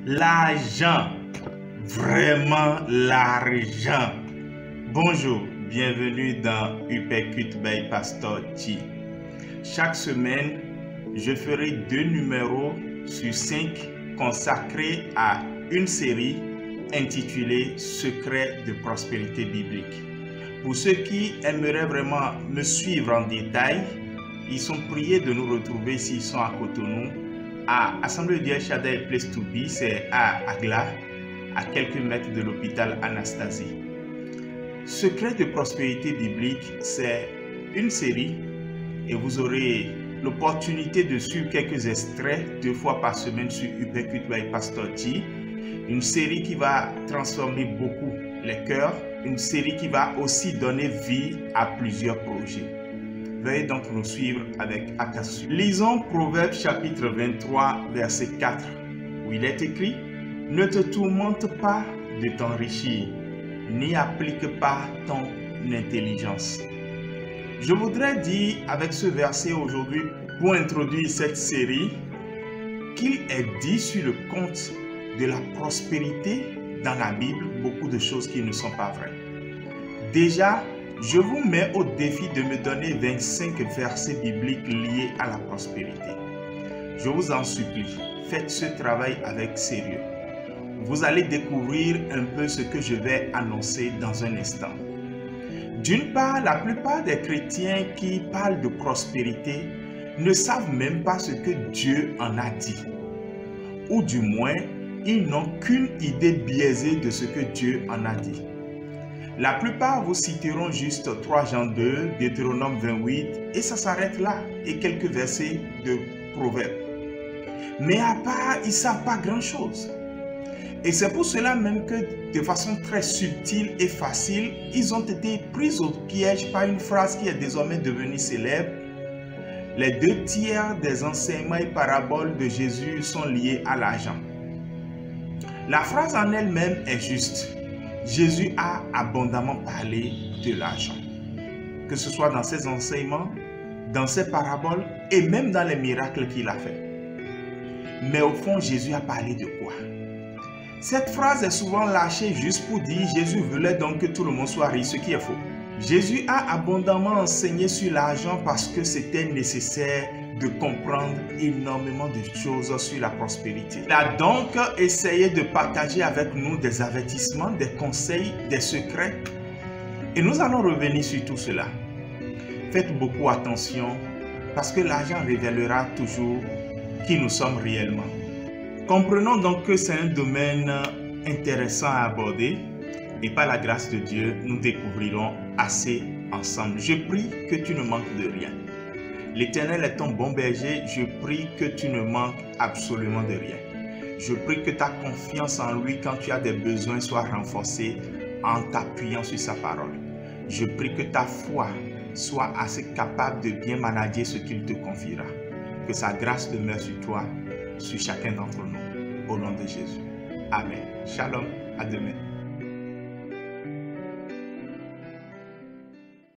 L'argent, vraiment l'argent. Bonjour, bienvenue dans Uppercut by Pastor T. Chaque semaine, je ferai 2 numéros sur 5 consacrés à une série intitulée Secrets de prospérité biblique. Pour ceux qui aimeraient vraiment me suivre en détail, ils sont priés de nous retrouver s'ils sont à Cotonou, à Assemblée de El Shaddai Place to Be, c'est à Agla, à quelques mètres de l'hôpital Anastasie. Secrets de prospérité biblique, c'est une série et vous aurez l'opportunité de suivre quelques extraits 2 fois par semaine sur Uppercut by Pastor T. Une série qui va transformer beaucoup les cœurs, une série qui va aussi donner vie à plusieurs projets. Veuillez donc nous suivre avec attention. Lisons Proverbes chapitre 23, verset 4, où il est écrit « Ne te tourmente pas de t'enrichir, n'y applique pas ton intelligence. » Je voudrais dire avec ce verset aujourd'hui, pour introduire cette série, qu'il est dit sur le compte de la prospérité dans la Bible, beaucoup de choses qui ne sont pas vraies. Déjà, je vous mets au défi de me donner 25 versets bibliques liés à la prospérité. Je vous en supplie, faites ce travail avec sérieux. Vous allez découvrir un peu ce que je vais annoncer dans un instant. D'une part, la plupart des chrétiens qui parlent de prospérité ne savent même pas ce que Dieu en a dit. Ou du moins, ils n'ont qu'une idée biaisée de ce que Dieu en a dit. La plupart vous citeront juste 3 Jean 2, Deutéronome 28, et ça s'arrête là, et quelques versets de Proverbes. Mais à part, ils ne savent pas grand-chose. Et c'est pour cela même que, de façon très subtile et facile, ils ont été pris au piège par une phrase qui est désormais devenue célèbre. Les 2 tiers des enseignements et paraboles de Jésus sont liés à l'argent. La phrase en elle-même est juste. Jésus a abondamment parlé de l'argent, que ce soit dans ses enseignements, dans ses paraboles et même dans les miracles qu'il a faits. Mais au fond, Jésus a parlé de quoi? Cette phrase est souvent lâchée juste pour dire Jésus voulait donc que tout le monde soit riche, ce qui est faux. Jésus a abondamment enseigné sur l'argent parce que c'était nécessaire de comprendre énormément de choses sur la prospérité. Il a donc essayé de partager avec nous des avertissements, des conseils, des secrets. Et nous allons revenir sur tout cela. Faites beaucoup attention parce que l'argent révélera toujours qui nous sommes réellement. Comprenons donc que c'est un domaine intéressant à aborder et par la grâce de Dieu, nous découvrirons assez ensemble. Je prie que tu ne manques de rien. L'Éternel est ton bon berger, je prie que tu ne manques absolument de rien. Je prie que ta confiance en lui quand tu as des besoins soit renforcée en t'appuyant sur sa parole. Je prie que ta foi soit assez capable de bien manager ce qu'il te confiera. Que sa grâce demeure sur toi, sur chacun d'entre nous. Au nom de Jésus. Amen. Shalom. À demain.